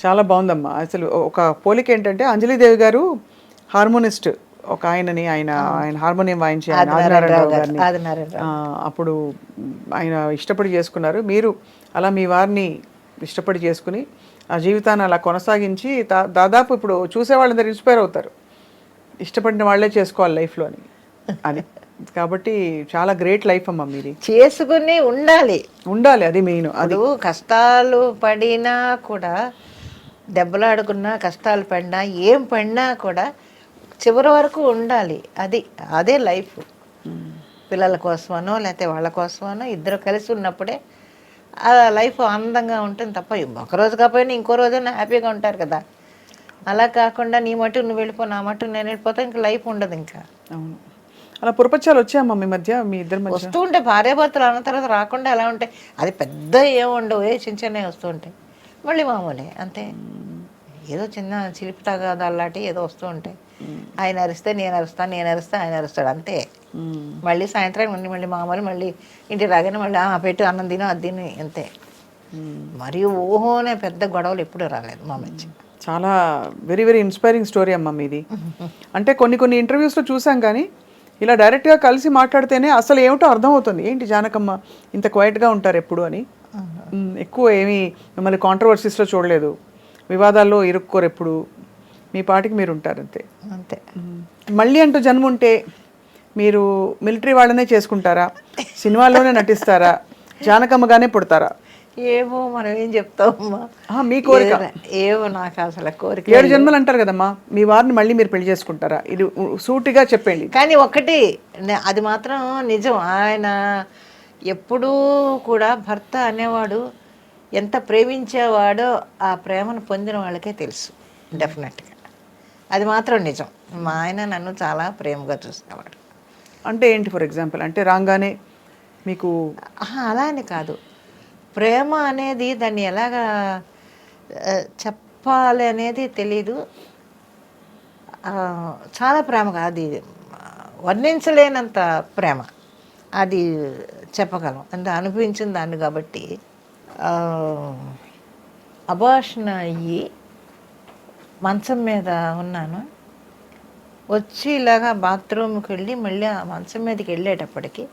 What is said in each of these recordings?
చాలా బాగుందమ్మా. అసలు ఒక పోలిక ఏంటంటే అంజలిదేవి గారు హార్మోనిస్ట్, ఒక ఆయనని ఆయన ఆయన హార్మోనియం వాయించి ఆయన ఆదినారాయణరావు గారిని అప్పుడు ఆయన ఇష్టపడి చేసుకున్నారు. మీరు అలా మీ వారిని ఇష్టపడి చేసుకుని ఆ జీవితాన్ని అలా కొనసాగించి దాదాపు ఇప్పుడు చూసే వాళ్ళందరూ ఇన్స్పైర్ అవుతారు, ఇష్టపడిన వాళ్ళే చేసుకోవాలి లైఫ్లో అని. అది కాబట్టి చాలా గ్రేట్ లైఫ్ అమ్మా మీది. చేసుకుని ఉండాలి ఉండాలి, అది మెయిన్. అది కష్టాలు పడినా కూడా, దెబ్బలాడుకున్నా, కష్టాలు పడినా, ఏం పడినా కూడా చివరి వరకు ఉండాలి. అదే లైఫ్. పిల్లల కోసమనో లేకపోతే వాళ్ళ కోసమనో ఇద్దరు కలిసి ఉన్నప్పుడే ఆ లైఫ్ ఆనందంగా ఉంటుంది తప్ప ఒకరోజు కాకపోయినా ఇంకో రోజైనా హ్యాపీగా ఉంటారు కదా. అలా కాకుండా నీ మటు నువ్వు వెళ్ళిపో, నా మటు నేను వెళ్ళిపోతా, ఇంకా లైఫ్ ఉండదు. ఇంకా అవును. అలా పురపచ్చాలు వచ్చాయమ్మా మీ మధ్య, మీ ఇద్దరి మధ్య? వస్తూ ఉంటాయి, భార్యాభర్తలు అన్న తర్వాత రాకుండా ఎలా ఉంటాయి. అది పెద్ద ఏముండవు, చిన్న చిన్నవి వస్తూ ఉంటాయి. మళ్ళీ మామూలే అంతే. ఏదో చిన్న చిలిపి తగాదాలు లాంటివి ఏదో వస్తూ ఉంటాయి. ఆయన అరిస్తే నేను అరుస్తాను, నేను అరిస్తే ఆయన అరుస్తాడు, అంతే. మళ్ళీ సాయంత్రం మళ్ళీ మామూలు, మళ్ళీ ఇంటి రాగానే మళ్ళీ పెట్టు అన్నం తిను, అది తిని, అంతే. మరియు ఊహోనే పెద్ద గొడవలు ఎప్పుడూ రాలేదు మా మధ్య. చాలా వెరీ వెరీ ఇన్స్పైరింగ్ స్టోరీ అమ్మ మీది. అంటే కొన్ని ఇంటర్వ్యూస్లో చూసాం, కానీ ఇలా డైరెక్ట్గా కలిసి మాట్లాడితేనే అసలు ఏమిటో అర్థమవుతుంది. ఏంటి జానకమ్మ ఇంత క్వైట్గా ఉంటారు ఎప్పుడు అని. ఎక్కువ ఏమీ మిమ్మల్ని కాంట్రవర్సీస్లో చూడలేదు, వివాదాల్లో ఇరుక్కోరు ఎప్పుడు, మీ పాటికి మీరు ఉంటారు, అంతే. అంతే. మళ్ళీ అంటూ జన్మ ఉంటే మీరు మిలిటరీ వాళ్ళనే చేసుకుంటారా, సినిమాల్లోనే నటిస్తారా, జానకమ్మగానే పుడతారా? ఏమో మనం ఏం చెప్తామమ్మా, మీ కోరిక ఏమో. నాకు అసలు కోరిక 7 జన్మలు అంటారు కదమ్మా, మీ వారిని మళ్ళీ మీరు పెళ్లి చేసుకుంటారా? ఇది సూటిగా చెప్పండి. కానీ ఒకటి అది మాత్రం నిజం, ఆయన ఎప్పుడూ కూడా భర్త అనేవాడు ఎంత ప్రేమించేవాడో ఆ ప్రేమను పొందిన వాళ్ళకే తెలుసు డెఫినెట్గా. అది మాత్రం నిజం. మా ఆయన నన్ను చాలా ప్రేమగా చూసేవాడు. అంటే ఏంటి ఫర్ ఎగ్జాంపుల్? అంటే రాగానే మీకు అలా అని కాదు, ప్రేమ అనేది దాన్ని ఎలాగా చెప్పాలి అనేది తెలీదు. చాలా ప్రేమగా, అది వర్ణించలేనంత ప్రేమ, అది చెప్పగలం అంటే అనిపించిన దాన్ని. కాబట్టి అబార్షన్ అయ్యి మంచం మీద ఉన్నాను, వచ్చి ఇలాగా బాత్రూమ్కి వెళ్ళి మళ్ళీ ఆ మంచం మీదకి వెళ్ళేటప్పటికి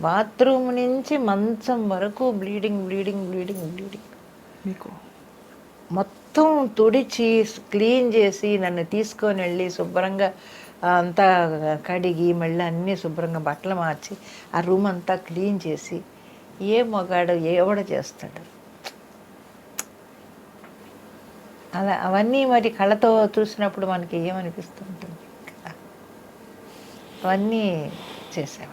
బాత్రూమ్ నుంచి మంచం వరకు బ్లీడింగ్ బ్లీడింగ్ బ్లీడింగ్ బ్లీడింగ్. మీకు మొత్తం తుడిచి క్లీన్ చేసి నన్ను తీసుకొని వెళ్ళి శుభ్రంగా అంతా కడిగి మళ్ళీ అన్నీ శుభ్రంగా బట్టలు మార్చి ఆ రూమ్ అంతా క్లీన్ చేసి, ఏ మగాడు ఎవడ చేస్తాడు అలా? అవన్నీ మరి కళ్ళతో చూసినప్పుడు మనకి ఏమనిపిస్తుంటుంది, అవన్నీ చేసేవాడు.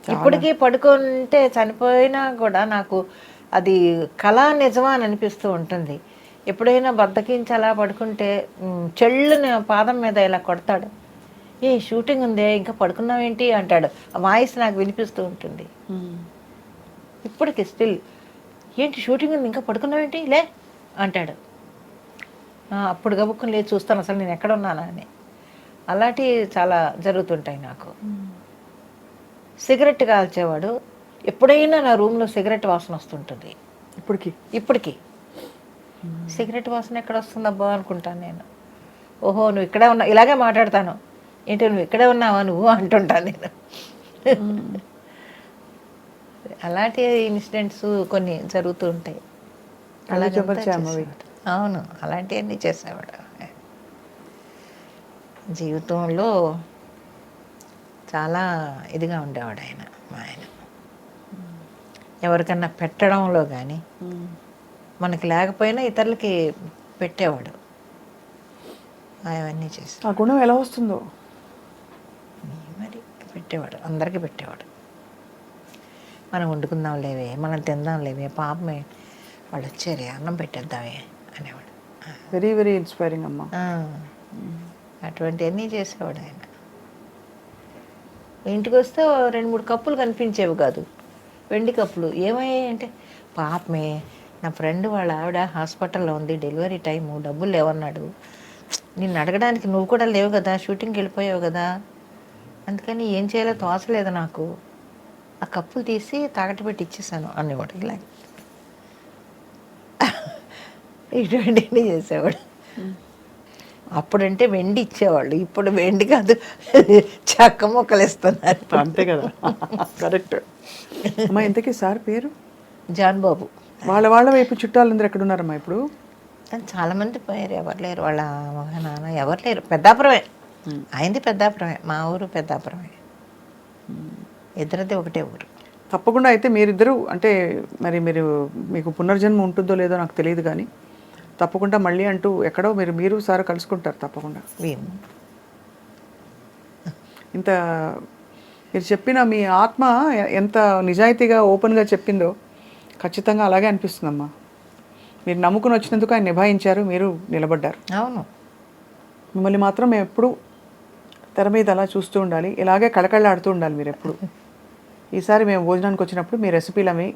ఇప్పటికీ పడుకుంటే చనిపోయినా కూడా నాకు అది కళ నిజమా అని అనిపిస్తూ ఉంటుంది. ఎప్పుడైనా బద్దకించి అలా పడుకుంటే చెల్లుని పాదం మీద ఇలా కొడతాడు, ఏ షూటింగ్ ఉందే ఇంకా పడుకున్నావేంటి అంటాడు. ఆ వాయిస్ నాకు వినిపిస్తూ ఉంటుంది ఇప్పటికి స్టిల్. ఏంటి షూటింగ్ ఉంది ఇంకా పడుకున్నావేంటి లే అంటాడు. అప్పుడు గబుక్కుని లేదు చూస్తాను అసలు నేను ఎక్కడ ఉన్నానా అని. అలాంటివి చాలా జరుగుతుంటాయి నాకు. సిగరెట్ కాల్చేవాడు, ఎప్పుడైనా నా రూమ్లో సిగరెట్ వాసన వస్తుంటుంది ఇప్పటికీ. సిగరెట్ వాసన ఎక్కడ వస్తుందబ్బా అనుకుంటాను నేను. ఓహో నువ్వు ఇక్కడే ఉన్నావు, ఇలాగే మాట్లాడతాను, ఏంటి నువ్వు ఇక్కడే ఉన్నావా నువ్వు అంటుంటాను నేను. అలాంటి ఇన్సిడెంట్స్ కొన్ని జరుగుతూ ఉంటాయి. అవును, అలాంటివన్నీ చేసేవాడు. జీవితంలో చాలా ఇదిగా ఉండేవాడు ఆయన. మా ఆయన ఎవరికన్నా పెట్టడంలో కానీ, మనకి లేకపోయినా ఇతరులకి పెట్టేవాడు. అవన్నీ చేసి ఆ గుణం ఎలా వస్తుందో మరి పెట్టేవాడు, అందరికీ పెట్టేవాడు. మనం వండుకుందాం లేవే, మనం తిందాం లేవే, పాపమే వాళ్ళు వచ్చారే అన్నం పెట్టేద్దామే అనేవాడు. వెరీ వెరీ ఇన్స్పైరింగ్ అమ్మా. అటువంటివన్నీ చేసేవాడు ఆయన. ఇంటికి వస్తే 2-3 కప్పులు కనిపించేవి కాదు, వెండి కప్పులు. ఏమయ్యాయి అంటే, పాపమే నా ఫ్రెండ్ వాళ్ళ ఆవిడ హాస్పిటల్లో ఉంది, డెలివరీ టైము, డబ్బులు లేవన్నాడు, నిన్ను అడగడానికి నువ్వు కూడా లేవు కదా, షూటింగ్కి వెళ్ళిపోయావు కదా, అందుకని ఏం చేయాలో తోచలేదు నాకు. ఆ కప్పులు తీసి తాకట్టు పెట్టి ఇచ్చేసాను అనేవాడు. ఇలా ఇటువంటివన్నీ చేసేవాడు. అప్పుడంటే వెండి ఇచ్చేవాళ్ళు, ఇప్పుడు వెండి కాదు చెక్క ముక్కలు ఇస్తున్నారు. అంతే కదా, కరెక్ట్. అమ్మా ఇంతకీ సార్ పేరు? జాన్ బాబు. వాళ్ళ వైపు చుట్టాలందరూ ఎక్కడ ఉన్నారమ్మా ఇప్పుడు? చాలామంది పోయారు, ఎవరు లేరు. వాళ్ళ మగ నాన్న ఎవరు లేరు. పెద్దాపురమే, ఆయనది పెద్దాపురమే, మా ఊరు పెద్దాపురమే, ఇద్దరిది ఒకటే ఊరు. తప్పకుండా. అయితే మీరిద్దరూ అంటే మరి మీకు పునర్జన్మ ఉంటుందో లేదో నాకు తెలియదు, కానీ తప్పకుండా మళ్ళీ అంటూ ఎక్కడో మీరు సార్ కలుసుకుంటారు తప్పకుండా. ఇంత మీరు చెప్పిన మీ ఆత్మ ఎంత నిజాయితీగా ఓపెన్గా చెప్పిందో ఖచ్చితంగా అలాగే అనిపిస్తుందమ్మా. మీరు నమ్ముకుని వచ్చినందుకు ఆయన నిభాయించారు, మీరు నిలబడ్డారు. అవును. మిమ్మల్ని మాత్రం మేము ఎప్పుడు తెర మీద అలా చూస్తూ ఉండాలి, ఇలాగే కళకళలాడుతూ ఉండాలి మీరు ఎప్పుడు. ఈసారి మేము భోజనానికి వచ్చినప్పుడు మీ రెసిపీలు అవి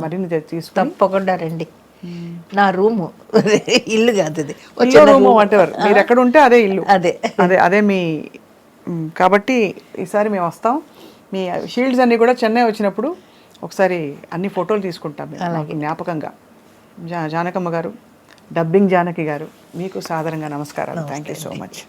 మరిన్ని తీసుకుని తప్పకుండా రండి. నా రూము, ఇల్లు కాదు అది, రూము వాటెవర్, మీరు ఎక్కడ ఉంటే అదే ఇల్లు. అదే అదే మీ కాబట్టి ఈసారి మేము వస్తాం. మీ షీల్డ్స్ అన్నీ కూడా చెన్నై వచ్చినప్పుడు ఒకసారి అన్ని ఫోటోలు తీసుకుంటాం మేము జ్ఞాపకంగా. జానకమ్మ గారు, డబ్బింగ్ జానకి గారు, మీకు సాదరంగా నమస్కారాలు. Thank you so much.